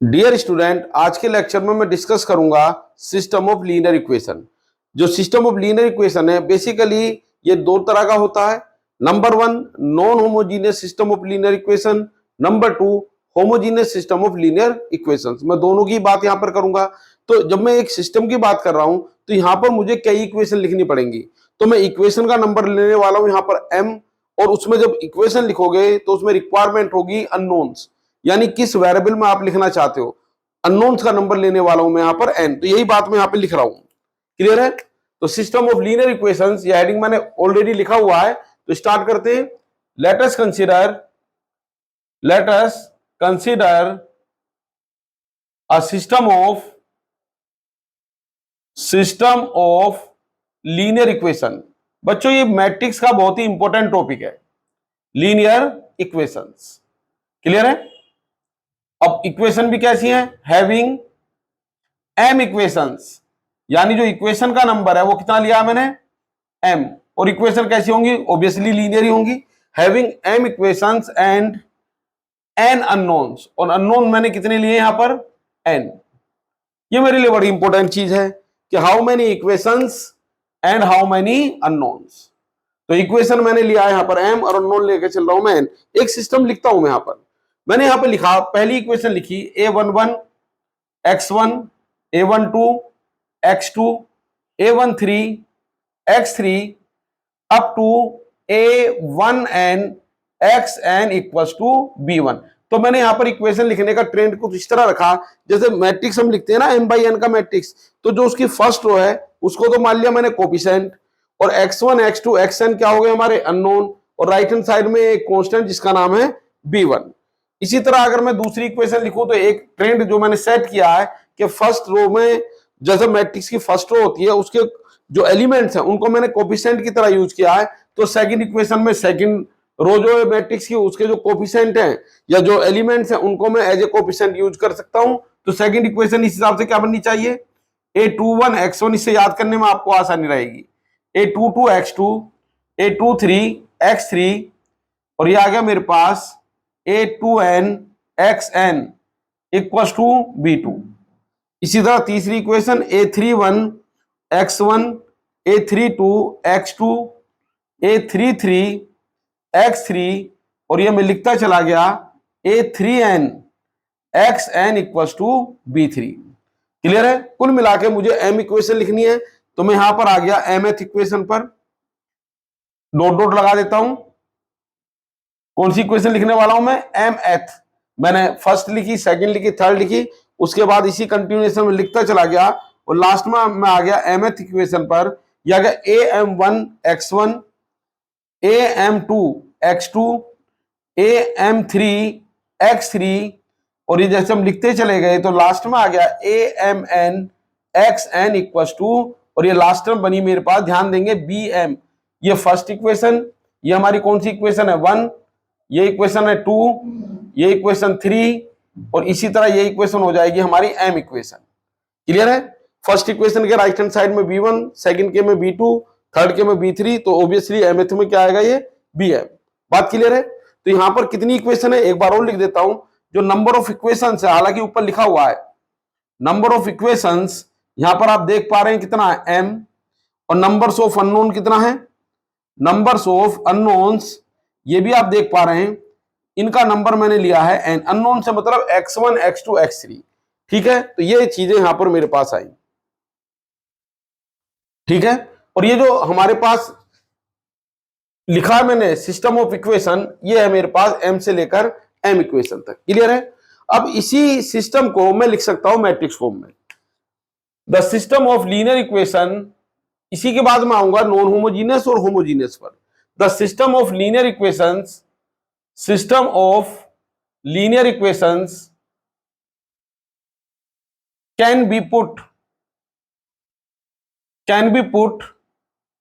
Dear student, आज के lecture में मैं डिस्कस करूंगा सिस्टम ऑफ लीनियर इक्वेशन। जो सिस्टम ऑफ लीनियर इक्वेशन है बेसिकली ये दो तरह का होता है। Number one, non homogeneous system of linear equation. Number two, homogeneous system of linear equations. मैं दोनों की बात यहाँ पर करूंगा। तो जब मैं एक सिस्टम की बात कर रहा हूं तो यहाँ पर मुझे कई इक्वेशन लिखनी पड़ेंगी। तो मैं इक्वेशन का नंबर लेने वाला हूं यहाँ पर m, और उसमें जब इक्वेशन लिखोगे तो उसमें रिक्वायरमेंट होगी अननोन्स, यानी किस वेरिएबल में आप लिखना चाहते हो। अननोन्स का नंबर लेने वाला हूं मैं यहाँ पर n, तो यही बात मैं यहाँ पे लिख रहा हूं। क्लियर है? तो सिस्टम ऑफ लीनियर इक्वेशंस, ये हेडिंग मैंने ऑलरेडी लिखा हुआ है। तो स्टार्ट करते हैं। Let us consider a system of linear equation. बच्चों, ये मैट्रिक्स का बहुत ही इंपॉर्टेंट टॉपिक है, लीनियर इक्वेशंस। क्लियर है? अब इक्वेशन भी कैसी है? हैविंग m इक्वेशंस, यानी जो इक्वेशन का नंबर है वो कितना लिया मैंने? m। और इक्वेशन कैसी होंगी? ऑब्वियसली लीनियर ही होंगी। Having m equations and n unknowns, और अननोन मैंने कितने लिए यहां पर? n। ये मेरे लिए बड़ी इंपॉर्टेंट चीज है कि how many equations and how many unknowns. तो इक्वेशन मैंने लिया है यहां पर m, और अननोन लेके चल रहा हूं मैं n। एक सिस्टम लिखता हूं मैं यहां पर। मैंने यहां पे लिखा, पहली इक्वेशन लिखी a11 x1, a12 x2, a13 x3 up to a1n xn equals to b1। तो मैंने यहां पर इक्वेशन लिखने का ट्रेंड कुछ इस तरह रखा, जैसे मैट्रिक्स हम लिखते हैं ना m बाई n का मैट्रिक्स, तो जो उसकी फर्स्ट रो है उसको तो मान लिया मैंने कोफिशिएंट, और x1 x2 xn क्या हो गए हमारे? अननोन, और राइट हैंड साइड में एक कांस्टेंट जिसका नाम है b1। इसी तरह अगर मैं दूसरी इक्वेशन लिखूं तो एक ट्रेंड जो मैंने सेट किया है कि फर्स्ट रो में, जैसे मैट्रिक्स की फर्स्ट रो होती है उसके जो एलिमेंट्स हैं उनको मैंने कोफिशिएंट की तरह यूज किया है। तो सेकंड इक्वेशन में सेकंड रो जो है मैट्रिक्स की, उसके जो कोफिशिएंट हैं या जो एलिमेंट्स हैं उनको मैं एज ए कोफिशिएंट यूज कर सकता हूं। तो सेकंड इक्वेशन इस हिसाब से क्या बननी चाहिए? a21 x1, इससे याद करने में आपको आसानी रहेगी। a22 x2, a23 x3, और ये आ गया मेरे पास a2n xn equals to b2। इसी तरह तीसरी equation a31 x1, a32 x2, a33 x3, और ये मैं लिखता चला गया a3n xn equals to b3। Clear है? कुल मिला के मुझे m इक्वेशन लिखनी है, तो मैं यहां पर आ गया mth इक्वेशन पर, डॉट डॉट लगा देता हूं। कौन सी इक्वेशन लिखने वाला हूं मैं? mth। मैंने फर्स्ट लिखी, सेकंड लिखी, थर्ड लिखी, उसके बाद इसी कंटिन्यूएशन में लिखता चला गया, और लास्ट में मैं आ गया mth इक्वेशन पर। यह आ गया am1 x1, am2 x2, am3 x3, और ये जैसे हम लिखते चले गए तो लास्ट में आ गया amn xn इक्वल्स टू, और ये लास्ट में बनी मेरे पास, ध्यान देंगे, bm। ये फर्स्ट इक्वेशन, ये हमारी कौन सी इक्वेशन है? 1, ये इक्वेशन है 2, ये इक्वेशन 3, और इसी तरह ये इक्वेशन हो जाएगी हमारी m इक्वेशन। क्लियर है? फर्स्ट इक्वेशन के राइट हैंड साइड में b1, सेकंड के में b2, थर्ड के में b3, तो ऑब्वियसली mth में क्या आएगा? ये bm। बात क्लियर है? तो यहां पर कितनी इक्वेशन है एक बार और लिख देता हूं। जो नंबर ऑफ इक्वेशंस है, हालांकि ऊपर लिखा हुआ है नंबर ऑफ इक्वेशंस, यहां पर आप देख पा रहे हैं कितना है? m। और नंबर्स ऑफ अननोन कितना है? नंबर्स ऑफ अननोन्स, ये भी आप देख पा रहे हैं, इनका नंबर मैंने लिया है n। अननोन से मतलब x1 x2 x3। ठीक है? तो ये चीजें यहां पर मेरे पास आई। ठीक है? और ये जो हमारे पास लिखा है मैंने सिस्टम ऑफ इक्वेशन, ये है मेरे पास m से लेकर m इक्वेशन तक। क्लियर है? अब इसी सिस्टम को मैं लिख सकता हूं मैट्रिक्स फॉर्म में, the system of linear equation. इसी के बाद मैं आऊंगा नॉन होमोजीनियस और होमोजीनियस पर। The system of linear equations, system of linear equations can be put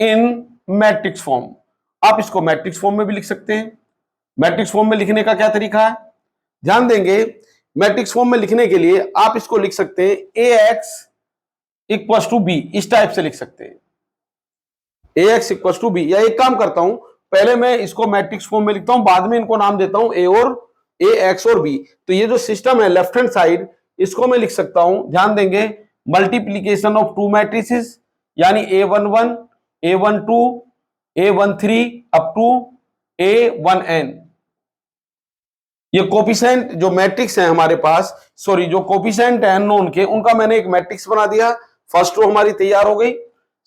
in matrix form. आप इसको मैट्रिक्स फॉर्म में भी लिख सकते हैं। मैट्रिक्स फॉर्म में लिखने का क्या तरीका है? ध्यान देंगे, मैट्रिक्स फॉर्म में लिखने के लिए आप इसको लिख सकते हैं ax इक्वल्स टू b, इस टाइप से लिख सकते हैं ax इक्वल्स टू b। या एक काम करता हूं, पहले मैं इसको मैट्रिक्स फॉर्म में लिखता हूं, बाद में इनको नाम देता हूं a और ax और b। तो ये जो सिस्टम है लेफ्ट हैंड साइड, इसको मैं लिख सकता हूं, ध्यान देंगे, मल्टीप्लीकेशन ऑफ टू मैट्रिसेस, यानी A11, A12, A13 up to A1n। ये कोफिशिएंट जो मैट्रिक्स है हमारे पास, सॉरी जो कोफिशिएंट है अननोन के, उनका मैंने एक मैट्रिक्स बना दिया। फर्स्ट रो हमारी तैयार हो गई।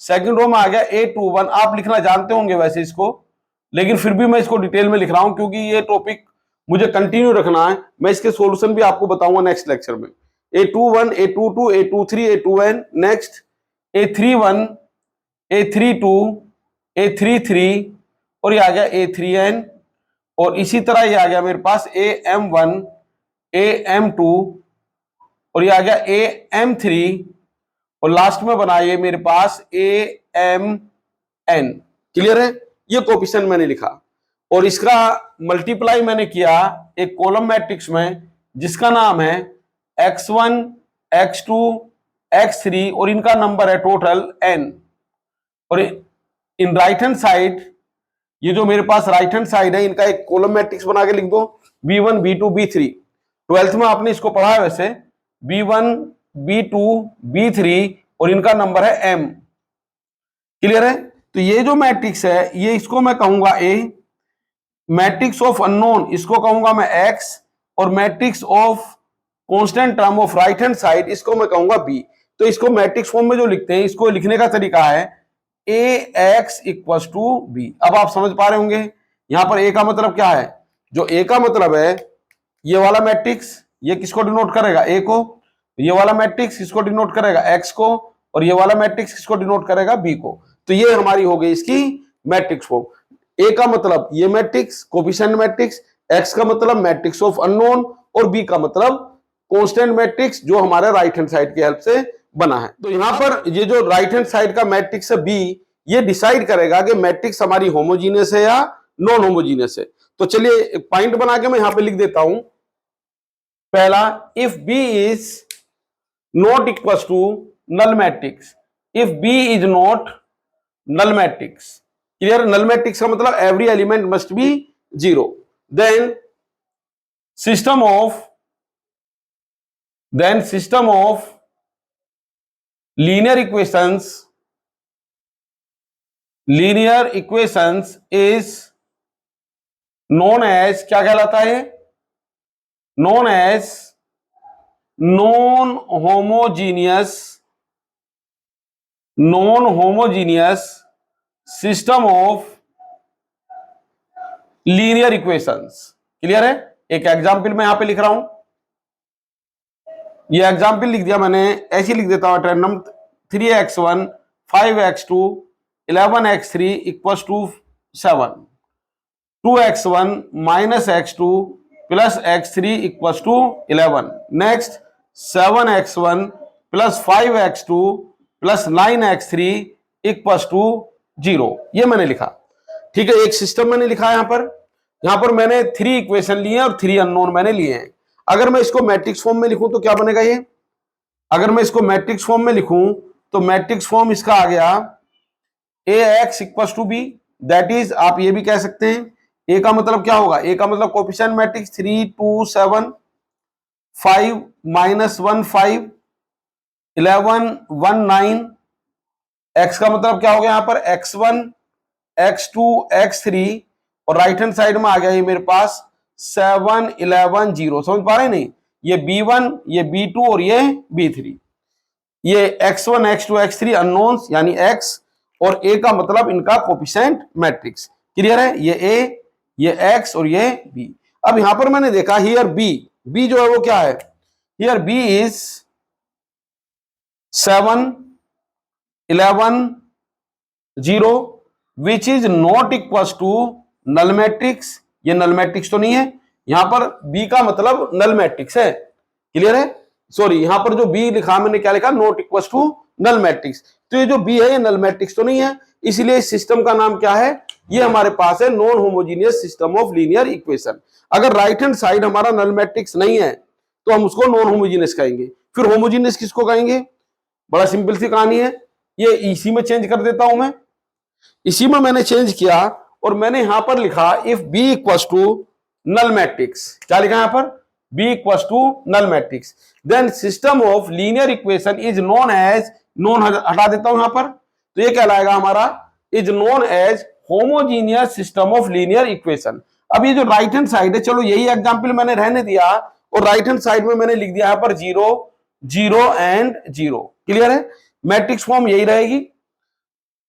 सेकंड रो में आ गया A21। आप लिखना जानते होंगे वैसे इसको, लेकिन फिर भी मैं इसको डिटेल में लिख रहा हूं क्योंकि ये टॉपिक मुझे कंटिन्यू रखना है। मैं इसके सॉल्यूशन भी आपको बताऊंगा नेक्स्ट लेक्चर में। A21, A22, A23, A2n, next A31, A32, A33 और ये आ गया A3n, और इसी तरह ये आ गया मेरे पास AM1, AM2 और ये आ गया AM3 और लास्ट में बना ये मेरे पास AMN। क्लियर है? ये कोफिशिएंट मैंने लिखा और इसका मल्टीप्लाई मैंने किया एक कॉलम मैट्रिक्स में जिसका नाम है X1, X2, X3 और इनका नंबर है टोटल n। और इन राइट हैंड साइड, ये जो मेरे पास राइट हैंड साइड है, इनका एक कॉलम मैट्रिक्स बना के लिख दो, B1, B2, B3। 12th में आपने इसको पढ़ा है वैसे, B1, B2, B3 और इनका नंबर है m। क्लियर है? तो ये जो मैट्रिक्स है, ये इसको मैं कहूंगा A, मैट्रिक्स ऑफ अननोन इसको कहूंगा मैं X, और matrix of constant term of right hand side इसको मैं कहूंगा B। तो इसको मैट्रिक्स फॉर्म में जो लिखते हैं, इसको लिखने का तरीका है AX इक्वल्स टू B। अब आप समझ पा रहे होंगे यहां पर A का मतलब क्या है। जो A का मतलब है ये वाला मैट्रिक्स, ये किसको डिनोट करेगा, A को। ये वाला मैट्रिक्स किसको डिनोट करेगा, X को, और ये वाला मैट्रिक्स किसको डिनोट करेगा, B को। तो ये हमारी हो गई इसकी मैट्रिक्स फॉर्म। A का मतलब ये मैट्रिक्स कोफिशिएंट मैट्रिक्स, X का मतलब मैट्रिक्स ऑफ अननोन और B का मतलब कांस्टेंट मैट्रिक्स जो हमारे राइट हैंड साइड की हेल्प से बना है। तो यहां पर ये जो राइट हैंड साइड का मैट्रिक्स है B, ये डिसाइड करेगा कि मैट्रिक्स हमारी होमोजीनियस है या नॉन होमोजीनियस है। तो चलिए एक पॉइंट बना के मैं यहां पे लिख देता हूं। पहला, if B is not equal to null matrix, if B is not null matrix. Clear? Null matrix का मतलब every element must be 0। Then system of linear equations is known as, क्या कहलाता है, known as non homogeneous system of linear equations। Clear है? एक example मैं यहां पे लिख रहा हूं, ये एग्जाम्पल लिख दिया मैंने, ऐसे लिख देता हूं random. 3x1 5x2 11x3 equals to 7, 2x1 minus x2 plus x3 equals to 11, next 7x1 plus 5x2 plus 9x3 equals to 0। ये मैंने लिखा। ठीक है, एक सिस्टम मैंने लिखा है यहां पर मैंने 3 इक्वेशन लिए और 3 अननोन मैंने लिए हैं। अगर मैं इसको मैट्रिक्स फॉर्म में लिखूं तो क्या बनेगा ये, अगर मैं इसको मैट्रिक्स फॉर्म में लिखूं तो मैट्रिक्स फॉर्म इसका आ गया AX equals to B। That is, आप ये भी कह सकते हैं, A का मतलब क्या होगा, A का मतलब कोफिशिएंट मैट्रिक्स 3 2 7 5 -1 5 11 1 9। X का मतलब क्या हो गया यहाँ पर X1 X2 X3 और राइट हैंड साइड में आ गया ये मेरे पास 7 11 0। समझ पा रहे नहीं, ये B1 ये B2 और ये B3, ये X1 X2 X3 अननोन्स यानी X, और A का मतलब इनका कोफिशिएंट मैट्रिक्स। क्लियर है? ये A, ये X और ये B। अब यहां पर मैंने देखा हियर B जो है वो क्या है, here B is 7 11 0 which is not equal to null matrix. ये नल मैट्रिक्स तो नहीं है, यहां पर B का मतलब नल मैट्रिक्स है। क्लियर है? सॉरी, यहां पर जो B लिखा मैंने क्या लिखा, not equal to null matrix. तो ये जो B है ये नल मैट्रिक्स तो नहीं है, इसलिए इस सिस्टम का नाम क्या है, ये हमारे पास है non homogeneous system of linear equation. अगर राइट हैंड साइड हमारा नल मैट्रिक्स नहीं है तो हम उसको नॉन होमोजीनियस कहेंगे। फिर होमोजीनियस किसको कहेंगे, बड़ा सिंपल सी कहानी है, ये इसी में चेंज कर देता हूं मैं। इसी में मैंने चेंज किया और मैंने यहां पर लिखा if B equal to null matrix. क्या लिखा यहां पर, B equals to null matrix, then system of linear equation is known as, known हटा देता हूं यहां पर, तो ये कहलाएगा हमारा is known as homogeneous system of linear equation. अब ये जो राइट हैंड साइड है, चलो यही एग्जांपल मैंने रहने दिया और राइट हैंड साइड में मैंने लिख दिया यहां पर 0 0 एंड 0। क्लियर है? मैट्रिक्स फॉर्म यही रहेगी,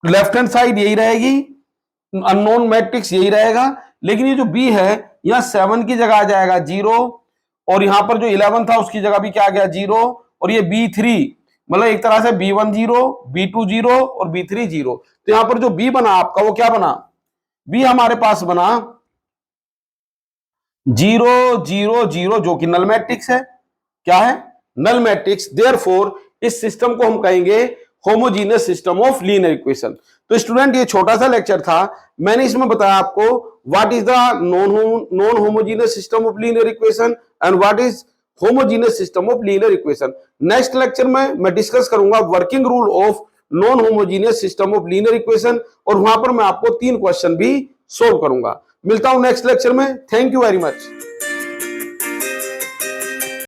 लेफ्ट हैंड साइड यही रहेगी, अननोन मैट्रिक्स यही रहेगा, लेकिन ये जो बी है यहां 7 की जगह आ जाएगा 0 और यहां पर जो 11 था उसकी जगह भी क्या आ गया 0 और ये B3 मतलब एक तरह से B1 0 B2 0 और B3 0। तो यहां पर जो बी बना आपका वो क्या बना, बी हमारे पास बना 0 0 0 जो कि नल मैट्रिक्स है। क्या है? Null matrix. देयरफॉर इस सिस्टम को हम कहेंगे homogeneous system of linear equation. तो स्टूडेंट ये छोटा सा लेक्चर था, मैंने इसमें बताया आपको what is the non homogeneous system of linear equation and what is homogeneous system of linear equation. Next lecture में मैं डिस्कस करूंगा working rule of non homogeneous system of linear equation और वहां पर मैं आपको 3 क्वेश्चन भी सोल्व करूंगा। मिलता हूं नेक्स्ट लेक्चर में। Thank you very much.